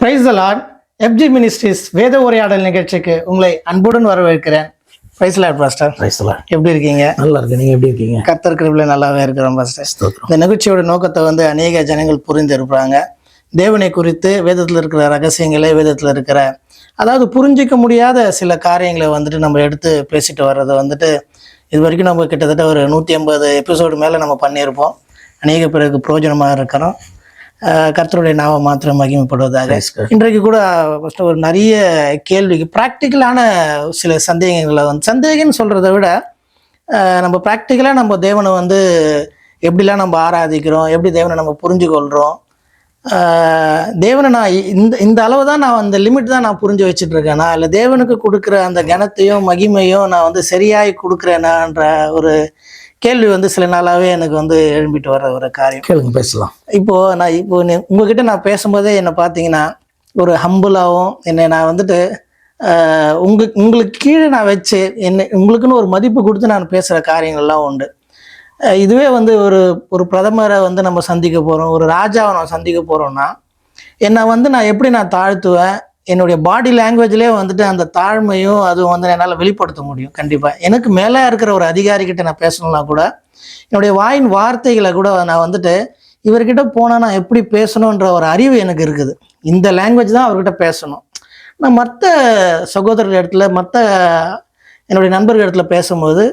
Price the Lord. FG ministries வேத உரையாடல் நிகழ்ச்சிக்கு உங்களை அன்புடன் வரவேற்கிறேன். Praise Lord pastor. Praise the Lord. எப்படி இருக்கீங்க? நல்லா இருக்கு. நீங்க எப்படி இருக்கீங்க? கர்த்தர் கிருபையில நல்லாவே இருக்கிறோம் பாஸ்டர். இந்த நிகழ்ச்சியோட நோக்கத்தை அநேக ஜனங்கள் புரிந்திருப்பாங்க. தேவனை குறித்து வேதத்தில் இருக்கிற ரகசியங்களை, வேதத்தில் இருக்கிற அதாவது புரிஞ்சிக்க முடியாத சில காரியங்களை நம்ம எடுத்து பேசிட்டு வர்றதை இது வரைக்கும் நம்ம கிட்டத்தட்ட ஒரு 150 எபிசோடு மேலே நம்ம பண்ணியிருப்போம். அநேக பிறகு பிரயோஜனமாக இருக்கிறோம். கர்த்தருடைய நாமம் மாத்திரம் மகிமைப்படுவதாக. இன்றைக்கு கூட ஒரு நிறைய கேள்விக்கு ப்ராக்டிக்கலான சில சந்தேகங்களை சந்தேகம்னு சொல்கிறத விட நம்ம ப்ராக்டிக்கலாக நம்ம தேவனை எப்படிலாம் நம்ம ஆராதிக்கிறோம், எப்படி தேவனை நம்ம புரிஞ்சு கொள்கிறோம், தேவனை நான் இந்த அளவு தான் நான் அந்த லிமிட் தான் நான் புரிஞ்சு வச்சுட்டு இருக்கேனா, இல்லை தேவனுக்கு கொடுக்குற அந்த கனத்தையும் மகிமையும் நான் சரியாய் கொடுக்குறேனான்ற ஒரு கேள்வி சில நாளாகவே எனக்கு எழும்பிட்டு வர ஒரு காரியம். கேளுங்க, பேசலாம். நான் உங்ககிட்ட நான் பேசும்போதே என்னை பார்த்தீங்கன்னா ஒரு ஹம்புளாகவும் என்னை நான் உங்களுக்கு கீழே நான் வச்சு உங்களுக்குன்னு ஒரு மதிப்பு கொடுத்து நான் பேசுகிற காரியங்கள்லாம் உண்டு. இதுவே ஒரு பிரதமரை நம்ம சந்திக்க போகிறோம், ஒரு ராஜாவை நம்ம சந்திக்க போகிறோம்னா என்னை நான் எப்படி நான் தாழ்த்துவேன், என்னுடைய பாடி லாங்குவேஜ்லேயே அந்த தாழ்மையும் அதுவும் என்னால் வெளிப்படுத்த முடியும். கண்டிப்பாக எனக்கு மேலே இருக்கிற ஒரு அதிகாரிக்கிட்ட நான் பேசணும்னா கூட என்னுடைய வாயின் வார்த்தைகளை கூட நான் இவர்கிட்ட போனால் நான் எப்படி பேசணுன்ற ஒரு அறிவு எனக்கு இருக்குது. இந்த லாங்குவேஜ் தான் அவர்கிட்ட பேசணும். நான் மற்ற சகோதரர் இடத்துல, மற்ற என்னுடைய நண்பர்கள் இடத்துல பேசும்போது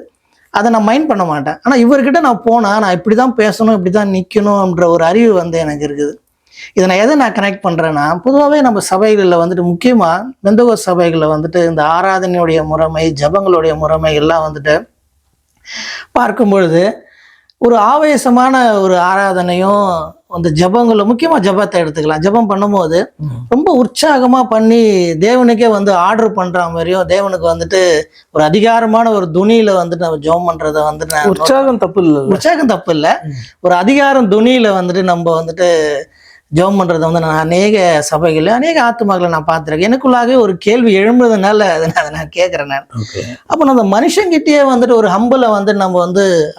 அதை நான் மைண்ட் பண்ண மாட்டேன். ஆனால் இவர்கிட்ட நான் போனால் நான் இப்படி தான் பேசணும், இப்படி தான் நிற்கணும்ன்ற ஒரு அறிவு எனக்கு இருக்குது. இதை நான் எதை நான் கனெக்ட் பண்ணுறேன்னா, பொதுவாகவே நம்ம சபைகளில் முக்கியமாக பெந்தகோஸ்து சபைகளில் இந்த ஆராதனையுடைய முறைமை, ஜபங்களுடைய முறைமை எல்லாம் பார்க்கும் பொழுது ஒரு ஆவேசமான ஒரு ஆராதனையும் ஜபங்களும், முக்கியமாக ஜபத்தை எடுத்துக்கலாம். ஜபம் பண்ணும்போது ரொம்ப உற்சாகமாக பண்ணி தேவனுக்கே ஆர்டர் பண்ணுற மாதிரியும், தேவனுக்கு ஒரு அதிகாரமான ஒரு துணியில் நம்ம ஜபம் பண்ணுறதை உற்சாகம் தப்பு இல்லை, ஒரு அதிகாரம் துணியில் நம்ம ஜெபம் பண்ணுறதை நான் அநேக சபைகளில், அநேக ஆத்துமாக்களை நான் பார்த்துருக்கேன். எனக்குள்ளாகவே ஒரு கேள்வி எழும்புறதுனால அதை நான் கேட்குறேன். நான் அப்போ நம்ம மனுஷங்கிட்டேயே ஒரு ஹம்பில் நம்ம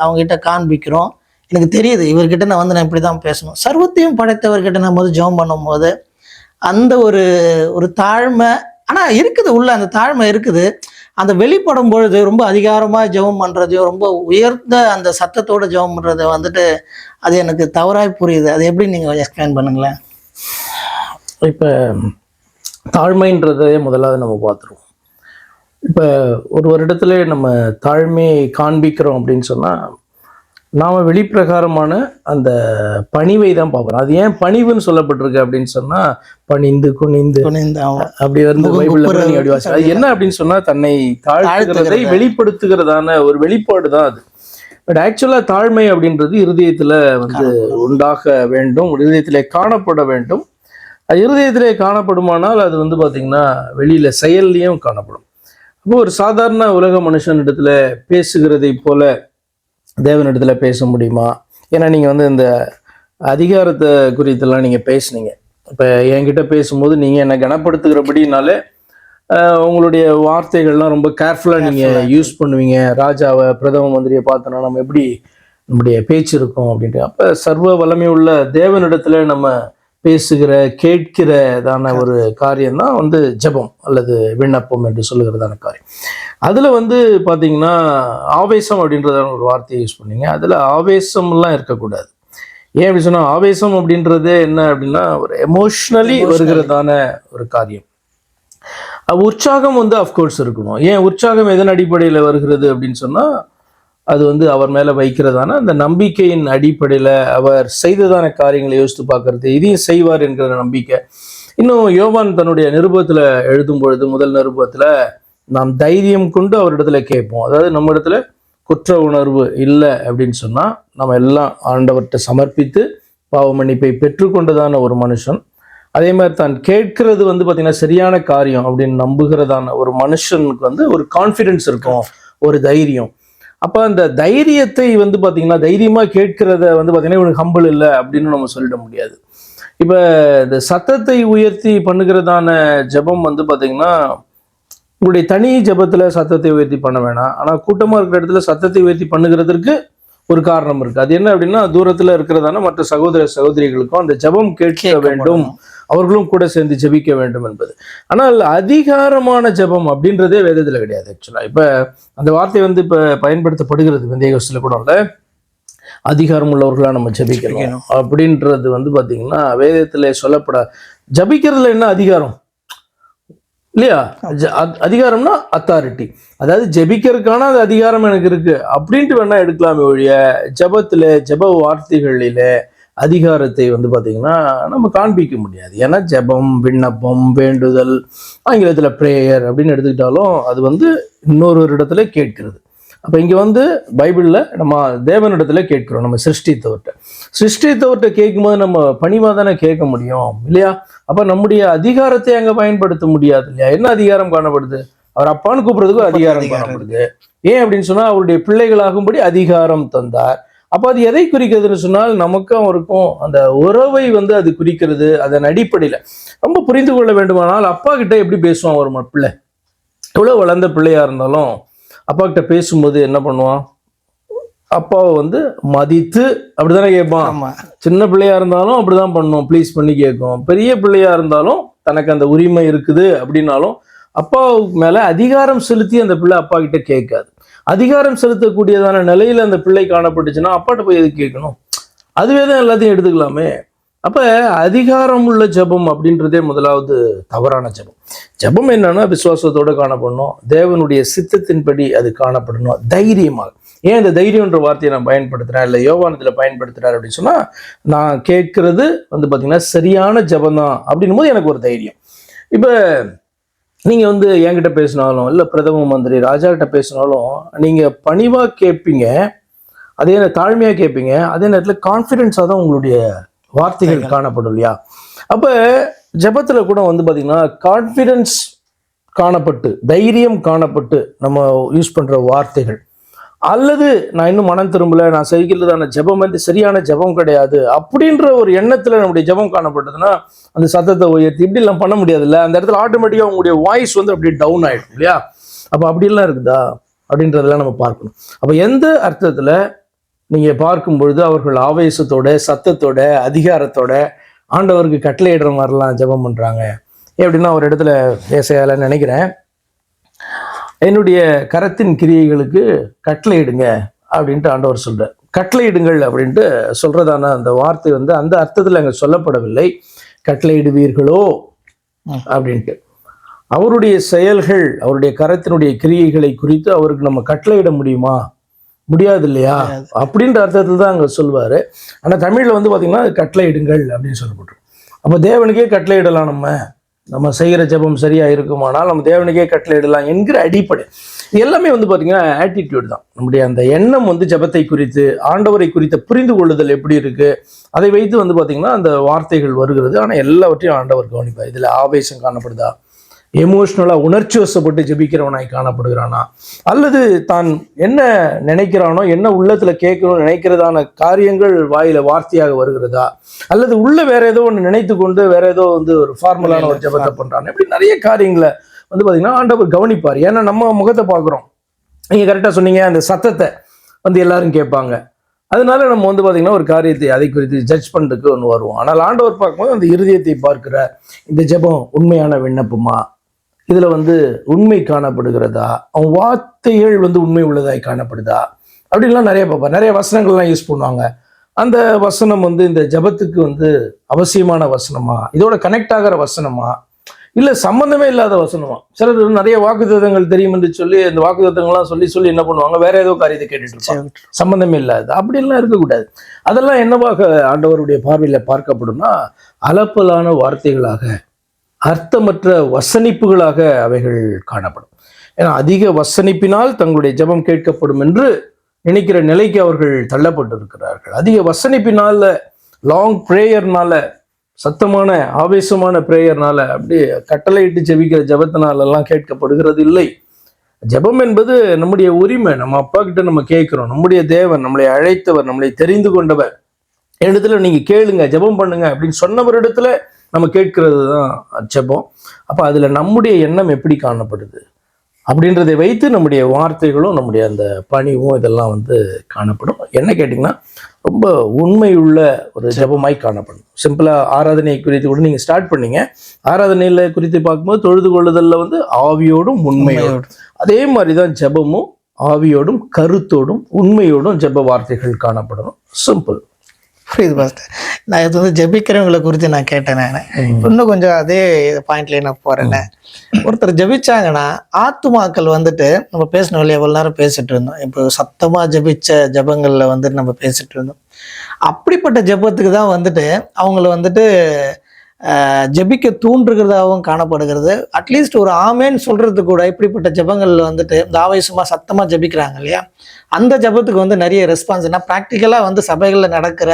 அவங்ககிட்ட காண்பிக்கிறோம். எனக்கு தெரியுது இவர்கிட்ட நான் இப்படி தான் பேசணும். சர்வத்தையும் படைத்தவர்கிட்ட நம்ம ஜெபம் பண்ணும்போது அந்த ஒரு தாழ்மை ஆனால் இருக்குது, உள்ள அந்த தாழ்மை இருக்குது. அந்த வெளிப்படும் பொழுது ரொம்ப அதிகாரமாக ஜெபம் பண்ணுறதையும், ரொம்ப உயர்ந்த அந்த சத்தத்தோடு ஜெபம் பண்ணுறதை அது எனக்கு தவறாய் புரியுது. அது எப்படி நீங்கள் எக்ஸ்பிளைன் பண்ணுங்களேன்? இப்போ தாழ்மைன்றதே முதலாவது நம்ம பார்த்துருவோம். இப்போ ஒரு வருடத்துல நம்ம தாழ்மையை காண்பிக்கிறோம் அப்படின்னு சொன்னால் நாம் வெளிப்பிரகாரமான அந்த பணிவை தான் பார்க்குறோம். அது ஏன் பணிவுன்னு சொல்லப்பட்டிருக்கு அப்படின்னு சொன்னால், பணிந்து குனிந்து அப்படி பைபிள்ல அது என்ன அப்படின்னு சொன்னால், தன்னை தாழ்த்துகிறதை வெளிப்படுத்துகிறதான ஒரு வெளிப்பாடு தான் அது. பட் ஆக்சுவலாக தாழ்மை அப்படின்றது இருதயத்தில் உண்டாக வேண்டும், இருதயத்திலே காணப்பட வேண்டும். அது இருதயத்திலே காணப்படுமானால் அது பார்த்தீங்கன்னா வெளியில் செயல்லையும் காணப்படும். அப்போ ஒரு சாதாரண உலக மனுஷனிடத்துல பேசுகிறதை போல தேவனிடத்துல பேச முடியுமா? ஏன்னா நீங்கள் இந்த அதிகாரத்தை குறித்தெல்லாம் நீங்கள் பேசுனீங்க. இப்போ என்கிட்ட பேசும்போது நீங்கள் என்னை கனப்படுத்துகிறபடினாலே உங்களுடைய வார்த்தைகள்லாம் ரொம்ப கேர்ஃபுல்லாக நீங்கள் யூஸ் பண்ணுவீங்க. ராஜாவை, பிரதம மந்திரியை பார்த்தோன்னா நம்ம எப்படி நம்முடைய பேச்சு இருக்கும் அப்படின்ட்டு. அப்போ சர்வ வல்லமை உள்ள தேவனிடத்துல நம்ம பேசுகிற, கேட்கிறதான ஒரு காரியம்தான் ஜெபம் அல்லது விண்ணப்பம் என்று சொல்லுகிறதான காரியம். அதில் பார்த்தீங்கன்னா ஆவேசம் அப்படின்றதான ஒரு வார்த்தையை யூஸ் பண்ணீங்க. அதில் ஆவேசம்லாம் இருக்கக்கூடாது. ஏன் அப்படி சொன்னால், ஆவேசம் அப்படின்றதே என்ன அப்படின்னா ஒரு எமோஷ்னலி வருகிறதான ஒரு காரியம். உற்சாகம் அஃப்கோர்ஸ் இருக்கணும். ஏன் உற்சாகம் எதன் அடிப்படையில் வருகிறது அப்படின்னு சொன்னால், அது அவர் மேலே வைக்கிறதான அந்த நம்பிக்கையின் அடிப்படையில், அவர் செய்ததான காரியங்களை யோசித்து பார்க்கறது, இதையும் செய்வார் என்கிற நம்பிக்கை. இன்னும் யோவான் தன்னுடைய நிருபத்தில் எழுதும் பொழுது, முதல் நிருபத்தில் நாம் தைரியம் கொண்டு அவரிடத்துல கேட்போம். அதாவது நம்ம இடத்துல குற்ற உணர்வு இல்லை அப்படின்னு சொன்னால், நம்ம எல்லாம் ஆண்டவர்கிட்ட சமர்ப்பித்து பாவ மன்னிப்பை பெற்றுக்கொண்டதான ஒரு மனுஷன். அதே மாதிரி தான் கேட்கறது பார்த்தீங்கன்னா சரியான காரியம் அப்படின்னு நம்புகிறதான ஒரு மனுஷனுக்கு ஒரு கான்ஃபிடென்ஸ் இருக்கும், ஒரு தைரியம். அப்போ அந்த தைரியத்தை பார்த்தீங்கன்னா, தைரியமாக கேட்கிறத பார்த்தீங்கன்னா இவனுக்கு ஹம்பிள் இல்லை அப்படின்னு நம்ம சொல்லிட முடியாது. இப்போ இந்த சத்தத்தை உயர்த்தி பண்ணுகிறதான ஜெபம் பார்த்தீங்கன்னா, உங்களுடைய தனி ஜெபத்தில் சத்தத்தை உயர்த்தி பண்ண வேணாம். ஆனால் கூட்டமாக இருக்கிற இடத்துல சத்தத்தை உயர்த்தி பண்ணுகிறதுக்கு ஒரு காரணம் இருக்கு. அது என்ன அப்படின்னா, தூரத்துல இருக்கிறதான மற்ற சகோதர சகோதரிகளுக்கும் அந்த ஜெபம் கேட்க வேண்டும், அவர்களும் கூட சேர்ந்து ஜெபிக்க வேண்டும் என்பது. ஆனால் அதிகாரமான ஜெபம் அப்படின்றதே வேதத்துல கிடையாது. ஆக்சுவலா இப்ப அந்த வார்த்தை வந்து இப்ப பயன்படுத்தப்படுகிறது விந்தேகஸ்ல கூட இல்ல, அதிகாரம் உள்ளவர்களா நம்ம ஜெபிக்கணும் அப்படின்றது வந்து பாத்தீங்கன்னா வேதத்துல சொல்லப்பட. ஜபிக்கிறதுல என்ன அதிகாரம் இல்லையா? அதிகாரம்னா அத்தாரிட்டி, அதாவது ஜெபிக்கிறதுக்கான அது அதிகாரம் எனக்கு இருக்கு அப்படின்ட்டு வேணா எடுக்கலாமே ஒழிய ஜபத்துல ஜப வார்த்தைகளில அதிகாரத்தை வந்து பாத்தீங்கன்னா நம்ம காண்பிக்க முடியாது. ஏன்னா ஜெபம், விண்ணப்பம், வேண்டுதல், ஆங்கிலத்துல பிரேயர் அப்படின்னு எடுத்துக்கிட்டாலும் அது வந்து இன்னொரு இடத்துல கேட்கிறது. அப்ப இங்க வந்து பைபிள்ல நம்ம தேவனிடத்துல கேட்கிறோம், நம்ம சிருஷ்டித்தவர்கிட்ட கேட்கும்போது நம்ம பணிவா தானே கேட்க முடியும் இல்லையா? அப்ப நம்முடைய அதிகாரத்தை அங்க பயன்படுத்த முடியாது இல்லையா? என்ன அதிகாரம் காணப்படுது? அவர் அப்பான்னு கூப்பிடுறதுக்கு அதிகாரம் காணப்படுது. ஏன் அப்படின்னு சொன்னா அவருடைய பிள்ளைகளாகும்படி அதிகாரம் தந்தார். அப்ப அது எதை குறிக்கிறதுன்னு சொன்னால் நமக்கும் அவருக்கும் அந்த உறவை வந்து அது குறிக்கிறது. அதன் அடிப்படையில ரொம்ப புரிந்து கொள்ள வேண்டுமானால் அப்பா கிட்ட எப்படி பேசுவான் ஒரு பிள்ளை? எவ்வளவு வளர்ந்த பிள்ளையா இருந்தாலும் அப்பா கிட்ட பேசும்போது என்ன பண்ணுவான்? அப்பாவை வந்து மதித்து அப்படித்தானே கேட்பான். சின்ன பிள்ளையா இருந்தாலும் அப்படிதான் பண்ணும், ப்ளீஸ் பண்ணி கேட்கும். பெரிய பிள்ளையா இருந்தாலும் தனக்கு அந்த உரிமை இருக்குது அப்படின்னாலும் அப்பாவுக்கு மேல அதிகாரம் செலுத்தி அந்த பிள்ளை அப்பா கிட்ட கேட்காது. அதிகாரம் செலுத்தக்கூடியதான நிலையில அந்த பிள்ளை காணப்பட்டுச்சுன்னா அப்பாட்ட போய் எதுக்கு கேட்கணும்? அதுவே தான் எல்லாத்தையும் எடுத்துக்கலாமே. அப்ப அதிகாரம் உள்ள ஜெபம் அப்படின்றதே முதலாவது தவறான ஜெபம். ஜெபம் என்னன்னா விசுவாசத்தோட காணப்படணும், தேவனுடைய சித்தத்தின்படி அது காணப்படணும், தைரியமாக. ஏன் இந்த தைரியம்ன்ற வார்த்தையை நான் பயன்படுத்துறேன், இல்லை யோவானத்துல பயன்படுத்துறாரு அப்படின்னு சொன்னா, நான் கேட்கறது வந்து பாத்தீங்கன்னா சரியான ஜெபம் தான் அப்படின்னும் போது எனக்கு ஒரு தைரியம். இப்ப நீங்க வந்து என்கிட்ட பேசினாலும் இல்லை பிரதம மந்திரி ராஜா கிட்ட பேசினாலும் நீங்க பணிவா கேட்பீங்க, அதே தாழ்மையா கேட்பீங்க, அதே நேரத்தில் கான்ஃபிடென்ஸாக தான் உங்களுடைய வார்த்தைகள் காணப்படும் இல்லையா? அப்ப ஜெபத்துல கூட வந்து பாத்தீங்கன்னா கான்ஃபிடென்ஸ் காணப்பட்டு, தைரியம் காணப்பட்டு நம்ம யூஸ் பண்ற வார்த்தைகள், அல்லது நான் இன்னும் மனம் திரும்பல, நான் செய்கிறதான ஜெபம் வந்து சரியான ஜெபம் கிடையாது அப்படின்ற ஒரு எண்ணத்துல நம்முடைய ஜெபம் காணப்பட்டதுன்னா அந்த சத்தத்தை உயர்த்தி இப்படி எல்லாம் பண்ண முடியாது இல்ல? அந்த இடத்துல ஆட்டோமேட்டிக்கா உங்களுடைய வாய்ஸ் வந்து அப்படியே டவுன் ஆயிடும் இல்லையா? அப்ப அப்படிலாம் இருக்குதா அப்படின்றதெல்லாம் நம்ம பார்க்கணும். அப்ப எந்த அர்த்தத்துல நீங்க பார்க்கும் பொழுது அவர்கள் ஆவேசத்தோட, சத்தத்தோட, அதிகாரத்தோட ஆண்டவருக்கு கட்டளையிடுற மாதிரிலாம் ஜெபம் பண்றாங்க எப்படின்னா, ஒரு இடத்துல ஏசாயால நினைக்கிறேன், என்னுடைய கரத்தின் கிரியைகளுக்கு கட்டளையிடுங்க அப்படின்ட்டு ஆண்டவர் சொல்றார். கட்டளையிடுங்கள் அப்படின்ட்டு சொல்றதான அந்த வார்த்தை வந்து அந்த அர்த்தத்தில் அங்கே சொல்லப்படவில்லை. கட்டளையிடுவீர்களோ அப்படின்ட்டு அவருடைய செயல்கள், அவருடைய கரத்தினுடைய கிரியைகளை குறித்து அவருக்கு நம்ம கட்டளையிட முடியுமா? முடியாது இல்லையா? அப்படின்ற அர்த்தத்தில் தான் அங்கே சொல்வாரு. ஆனால் தமிழில் வந்து பார்த்தீங்கன்னா கட்டளையிடுங்கள் அப்படின்னு சொல்லப்பட்டிருக்கும். அப்போ தேவனுக்கே கட்டளையிடலாம், நம்ம செய்கிற ஜெபம் சரியா இருக்குமானால் நம்ம தேவனுக்கே கட்டளையிடலாம் என்கிற அடிப்படை. இது எல்லாமே வந்து பார்த்தீங்கன்னா ஆட்டிடியூட் தான். நம்முடைய அந்த எண்ணம் வந்து ஜெபத்தை குறித்து, ஆண்டவரை குறித்த புரிந்து கொள்ளுதல் எப்படி இருக்கு, அதை வைத்து வந்து பார்த்தீங்கன்னா அந்த வார்த்தைகள் வருகிறது. ஆனால் எல்லாவற்றையும் ஆண்டவர் கவனிப்பார். இதில் ஆவேசம் காணப்படுதா, எமோஷ்னலா உணர்ச்சி வசப்பட்டு ஜெபிக்கிறவனாய் காணப்படுகிறானா, அல்லது தான் என்ன நினைக்கிறானோ, என்ன உள்ளத்துல கேட்கணும்னு நினைக்கிறதான காரியங்கள் வாயில வார்த்தையாக வருகிறதா, அல்லது உள்ள வேற ஏதோ ஒன்று நினைத்து கொண்டு வேற ஏதோ வந்து ஒரு ஃபார்முலான ஒரு ஜெபத்தை பண்றான், இப்படி நிறைய காரியங்களை வந்து பாத்தீங்கன்னா ஆண்டவர் கவனிப்பார். ஏன்னா நம்ம முகத்தை பார்க்குறோம், நீங்க கரெக்டா சொன்னீங்க, அந்த சத்தத்தை வந்து எல்லாரும் கேட்பாங்க. அதனால நம்ம வந்து பாத்தீங்கன்னா ஒரு காரியத்தை அதை குறித்து ஜட்ஜ் பண்றதுக்கு ஒன்று வருவோம். ஆனால் ஆண்டவர் பார்க்கும்போது அந்த இருதயத்தை பார்க்கிற இந்த ஜெபம் உண்மையான விண்ணப்பமா, இதுல வந்து உண்மை காணப்படுகிறதா, அவன் வார்த்தைகள் வந்து உண்மை உள்ளதாய் காணப்படுதா அப்படின்லாம் நிறைய பார்ப்பார். நிறைய வசனங்கள்லாம் யூஸ் பண்ணுவாங்க. அந்த வசனம் வந்து இந்த ஜெபத்துக்கு வந்து அவசியமான வசனமா, இதோட கனெக்ட் ஆகிற வசனமா, இல்ல சம்பந்தமே இல்லாத வசனமா? சிலர் நிறைய வாக்குத்தத்தங்கள் தெரியும் என்று சொல்லி அந்த வாக்குத்தத்தங்கள்லாம் சொல்லி என்ன பண்ணுவாங்க, வேற ஏதோ காரியத்தை கேட்டுட்டு இருப்பாங்க, சம்பந்தமே இல்லாது. அப்படின்லாம் இருக்கக்கூடாது. அதெல்லாம் என்னவாக ஆண்டவருடைய பார்வையில பார்க்கப்படும்னா அலப்பலான வார்த்தைகளாக, அர்த்தமற்ற வசனிப்புகளாக அவைகள் காணப்படும். ஏன்னா அதிக வசனிப்பினால் தங்களுடைய ஜெபம் கேட்கப்படும் என்று நினைக்கிற நிலைக்கு அவர்கள் தள்ளப்பட்டு இருக்கிறார்கள். அதிக வசனிப்பினால, லாங் பிரேயர்னால, சத்தமான ஆவேசமான பிரேயர்னால, அப்படியே கட்டளையிட்டு ஜெபிக்கிற ஜெபத்தினாலெல்லாம் கேட்கப்படுகிறது இல்லை. ஜெபம் என்பது நம்முடைய உரிமை. நம்ம அப்பா கிட்ட நம்ம கேட்கிறோம். நம்முடைய தேவன், நம்மளை அழைத்தவர், நம்மளை தெரிந்து கொண்டவர் இடத்துல நீங்க கேளுங்க, ஜெபம் பண்ணுங்க அப்படின்னு சொன்னவரிடத்துல நம்ம கேட்கிறது தான் ஜெபம். அப்ப அதுல நம்முடைய எண்ணம் எப்படி காணப்படுது? அப்படின்றதை வைத்து நம்முடைய வார்த்தைகளும் நம்முடைய அந்த பணிவும் இதெல்லாம் வந்து காணப்படும். என்ன கேட்டிங்கன்னா ரொம்ப உண்மையுள்ள ஒரு ஜெபமாய் காணப்படும். சிம்பிளாக ஆராதனை குறித்து கூட நீங்கள் ஸ்டார்ட் பண்ணீங்க. ஆராதனையில் குறித்து பார்க்கும்போது தொழுது கொள்ளுதலில் வந்து ஆவியோடும் உண்மையோடும், அதே மாதிரி தான் ஜெபமும் ஆவியோடும் கருத்தோடும் உண்மையோடும் ஜெப வார்த்தைகள் காணப்படணும். சிம்பிள். புரியுது பாஸ்டர். நான் இது வந்து ஜெபிக்கிறவங்களை குறித்து நான் கேட்டேன். நான் இன்னும் கொஞ்சம் அதே பாயிண்ட்லேயே நான் போகிறேன். ஒருத்தர் ஜெபிச்சாங்கன்னா ஆத்துமாக்கள் வந்துட்டு நம்ம பேசணும் இல்லையா, எவ்வளோ நேரம் பேசிட்டு இருந்தோம். இப்போ சத்தமாக ஜெபிச்ச ஜெபங்களில் வந்துட்டு நம்ம பேசிட்டு இருந்தோம். அப்படிப்பட்ட ஜெபத்துக்கு தான் வந்துட்டு அவங்கள வந்துட்டு ஜெபிக்க தூண்டுகிறதாகவும் காணப்படுகிறது. அட்லீஸ்ட் ஒரு ஆமேன்னு சொல்கிறது கூட இப்படிப்பட்ட ஜெபங்களில் வந்துட்டு இந்த ஆவேசமாக சத்தமாக ஜெபிக்கிறாங்க இல்லையா, அந்த ஜெபத்துக்கு வந்து நிறைய ரெஸ்பான்ஸ். ஏன்னா ப்ராக்டிக்கலாக வந்து சபைகளில் நடக்கிற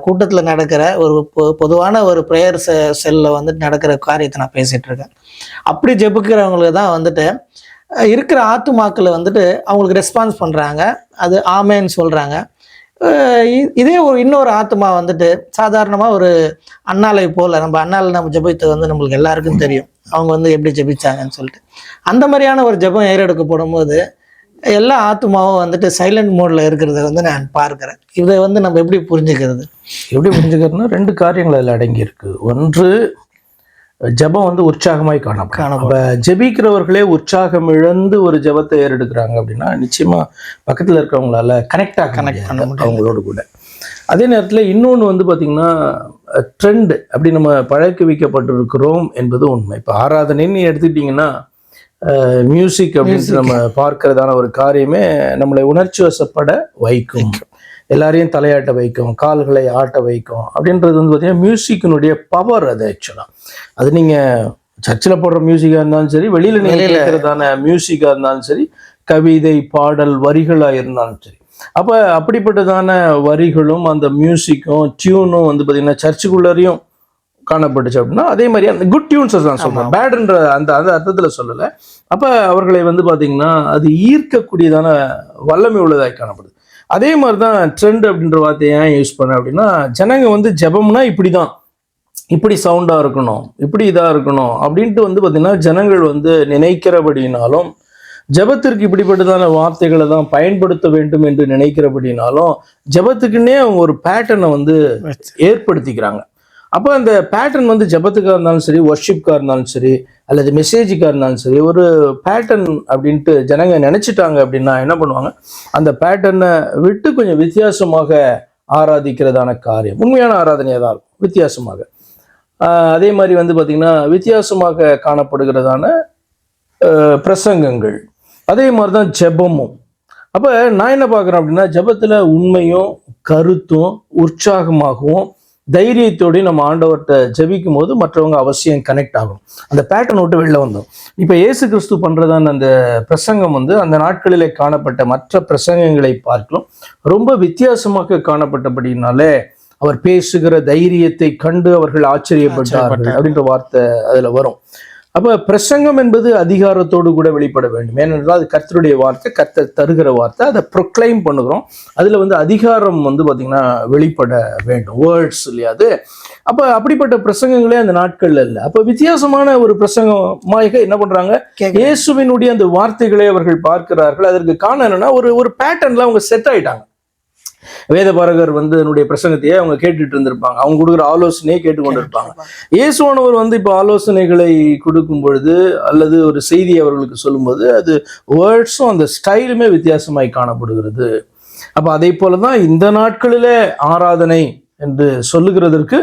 கூட்டத்தில் நடக்கிற ஒரு பொதுவான ஒரு ப்ரேயர் செல்லில் வந்துட்டு நடக்கிற காரியத்தை நான் பேசிகிட்டு இருக்கேன். அப்படி ஜெபிக்கிறவங்களுக்கு தான் வந்துட்டு இருக்கிற ஆத்துமாக்களை வந்துட்டு அவங்களுக்கு ரெஸ்பான்ஸ் பண்ணுறாங்க, அது ஆமேன்னு சொல்கிறாங்க. இதே ஒரு இன்னொரு ஆத்மா வந்துட்டு சாதாரணமாக ஒரு அண்ணாலை போல், நம்ம அண்ணாலை நம்ம ஜெபித்தது வந்து நம்மளுக்கு எல்லாருக்கும் தெரியும், அவங்க வந்து எப்படி ஜெபிச்சாங்கன்னு சொல்லிட்டு. அந்த மாதிரியான ஒரு ஜெபம் ஏறெடுக்கப்படும் போது எல்லா ஆத்மாவும் வந்துட்டு சைலண்ட் மோடில் இருக்கிறத வந்து நான் பார்க்குறேன். இதை வந்து நம்ம எப்படி புரிஞ்சுக்கிறது? எப்படி புரிஞ்சுக்கிறதுனா 2 காரியங்கள் அதில் அடங்கியிருக்கு. ஒன்று, ஜெபம் வந்து உற்சாகமாய் காணப்படும். அப்போ ஜெபிக்கிறவர்களே உற்சாகம் இழந்து ஒரு ஜெபத்தை ஏறெடுக்கிறாங்க அப்படின்னா நிச்சயமா பக்கத்தில் இருக்கிறவங்களால கனெக்ட் பண்ண முடியும் அவங்களோட கூட. அதே நேரத்தில் இன்னொன்று வந்து பார்த்திங்கன்னா ட்ரெண்ட் அப்படி நம்ம பழக்கவிக்கப்பட்டிருக்கிறோம் என்பது உண்மை. இப்போ ஆராதனைன்னு எடுத்துக்கிட்டிங்கன்னா மியூசிக் அப்படின்ட்டு நம்ம பார்க்கறதான ஒரு காரியமே நம்மளை உணர்ச்சி வசப்பட வைக்கும், எல்லாரையும் தலையாட்ட வைக்கும், கால்களை ஆட்ட வைக்கும். அப்படின்றது வந்து பார்த்தீங்கன்னா மியூசிக்கினுடைய பவர். அது ஆக்சுவலாக அது நீங்கள் சர்ச்சில் போடுற மியூசிக்காக இருந்தாலும் சரி, வெளியில் நிலையிலான மியூசிக்காக இருந்தாலும் சரி, கவிதை பாடல் வரிகளாக இருந்தாலும் சரி. அப்போ அப்படிப்பட்டதான வரிகளும் அந்த மியூசிக்கும் டியூனும் வந்து பார்த்திங்கன்னா சர்ச்சுக்குள்ளரையும் காணப்பட்டுச்சு அப்படின்னா அதே மாதிரி அந்த குட் டியூன்ஸை நான் சொல்கிறேன், பேடுன்ற அந்த அந்த அர்த்தத்தில் சொல்லலை. அப்போ அவர்களை வந்து பார்த்திங்கன்னா அது ஈர்க்கக்கூடியதான வல்லமை உள்ளதாக காணப்படுது. அதே மாதிரி தான் ட்ரெண்ட் அப்படின்ற வார்த்தையை ஏன் யூஸ் பண்ண அப்படின்னா, ஜனங்க வந்து ஜெபம்னா இப்படி தான், இப்படி சவுண்டாக இருக்கணும், இப்படி இதாக இருக்கணும் அப்படின்ட்டு வந்து பார்த்திங்கன்னா ஜனங்கள் வந்து நினைக்கிறபடினாலும், ஜெபத்திற்கு இப்படிப்பட்டதான வார்த்தைகளை தான் பயன்படுத்த வேண்டும் என்று நினைக்கிறபடினாலும் ஜெபத்துக்குன்னே அவங்க ஒரு பேட்டர்னை வந்து ஏற்படுத்திக்கிறாங்க. அப்போ அந்த பேட்டர்ன் வந்து ஜெபத்துக்காக இருந்தாலும் சரி, ஒர்ஷிப்காக இருந்தாலும் சரி, அல்லது மெசேஜுக்காக இருந்தாலும் சரி, ஒரு பேட்டர்ன் அப்படின்ட்டு ஜனங்க நினச்சிட்டாங்க அப்படின்னா என்ன பண்ணுவாங்க, அந்த பேட்டர்னை விட்டு கொஞ்சம் வித்தியாசமாக ஆராதிக்கிறதான காரியம் உண்மையான ஆராதனையாக தான் இருக்கும். வித்தியாசமாக அதே மாதிரி வந்து பார்த்திங்கன்னா வித்தியாசமாக காணப்படுகிறதான பிரசங்கங்கள், அதே மாதிரி தான் ஜெபமும். அப்போ நான் என்ன பார்க்குறேன் அப்படின்னா, ஜெபத்தில் உண்மையும் கருத்தும் உற்சாகமாகவும் தைரியத்தோடையும் நம்ம ஆண்டவர்கிட்ட ஜெபிக்கும் போது மற்றவங்க அவசியம் கனெக்ட் ஆகும். அந்த பேட்டர்ன் விட்டு வெளில வந்தோம். இப்போ இயேசு கிறிஸ்து பண்ணுறதான அந்த பிரசங்கம் வந்து அந்த நாட்களிலே காணப்பட்ட மற்ற பிரசங்கங்களை பார்க்கலாம் ரொம்ப வித்தியாசமாக காணப்பட்டபடினாலே அவர் பேசுகிற தைரியத்தை கண்டு அவர்கள் ஆச்சரியப்பட்டார்கள் அப்படின்ற வார்த்தை அதில் வரும். அப்போ பிரசங்கம் என்பது அதிகாரத்தோடு கூட வெளிப்பட வேண்டும். ஏனென்றால் அது கர்த்தருடைய வார்த்தை, கர்த்தர் தருகிற வார்த்தை, அதை ப்ரொக்ளைம் பண்ணுகிறோம். அதில் வந்து அதிகாரம் வந்து பார்த்திங்கன்னா வெளிப்பட வேண்டும், வேர்ட்ஸ் இல்லையா அது. அப்போ அப்படிப்பட்ட பிரசங்கங்களே அந்த நாட்கள்ல இல்லை. அப்போ வித்தியாசமான ஒரு பிரசங்கமாக என்ன பண்ணுறாங்க, இயேசுவினுடைய அந்த வார்த்தைகளை அவர்கள் பார்க்கிறார்கள். அதற்கு காரணம் என்னன்னா ஒரு பேட்டர்னில் அவங்க செட் ஆகிட்டாங்க. வேதபாரகர் வந்து என்னுடைய பிரசங்கத்தையே அவங்க கேட்டுட்டு இருந்திருப்பாங்க, அவங்க கொடுக்குற ஆலோசனையை கேட்டுக்கொண்டு இருப்பாங்க. இயேசுவானவர் வந்து இப்போ ஆலோசனைகளை கொடுக்கும் பொழுது அல்லது ஒரு செய்தி அவர்களுக்கு சொல்லும்போது அது வேர்ட்ஸும் அந்த ஸ்டைலுமே வித்தியாசமாய் காணப்படுகிறது. அப்போ அதே போல தான் இந்த நாட்களிலே ஆராதனை என்று சொல்லுகிறதற்கு